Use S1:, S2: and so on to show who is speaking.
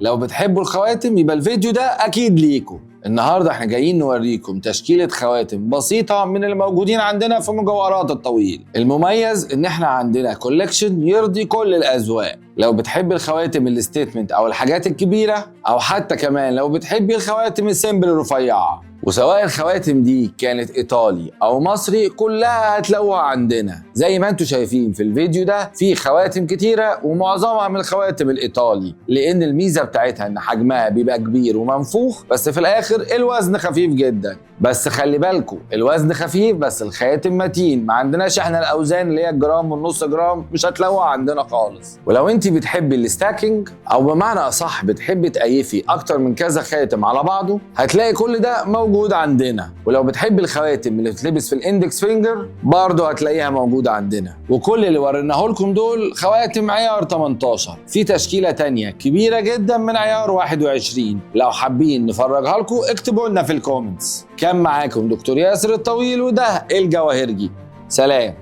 S1: لو بتحبوا الخواتم يبقى الفيديو ده اكيد ليكم. النهارده احنا جايين نوريكم تشكيلة خواتم بسيطة من اللي موجودين عندنا في مجوهرات الطويل. المميز ان احنا عندنا كولكشن يرضي كل الاذواق. لو بتحب الخواتم الستيتمنت او الحاجات الكبيرة، او حتى كمان لو بتحبي الخواتم السيمبل الرفيعة، وسواء الخواتم دي كانت ايطالي او مصري كلها هتلاقوها عندنا. زي ما انتم شايفين في الفيديو ده في خواتم كتيرة ومعظمها من الخواتم الايطالي، لان الميزة بتاعتها ان حجمها بيبقى كبير ومنفوخ، بس في الاخر الوزن خفيف جدا. بس خلي بالكم الوزن خفيف بس الخاتم متين، ما عندناش احنا الاوزان اللي هي الجرام والنص جرام، مش هتلاقوها عندنا خالص. ولو انت بتحبي الستاكينج او بمعنى اصح بتحبي تقيفي اكتر من كذا خاتم على بعضه، هتلاقي كل ده موجود عندنا. ولو بتحبي الخواتم اللي بتلبس في الاندكس فينجر برضه هتلاقيها موجوده عندنا. وكل اللي وريناه لكم دول خواتم عيار 18. في تشكيله تانية كبيره جدا من عيار 21. لو حابين نفرجها لكم اكتبوا لنا في الكومنتس. كان معاكم دكتور ياسر الطويل وده الجواهرجي. سلام.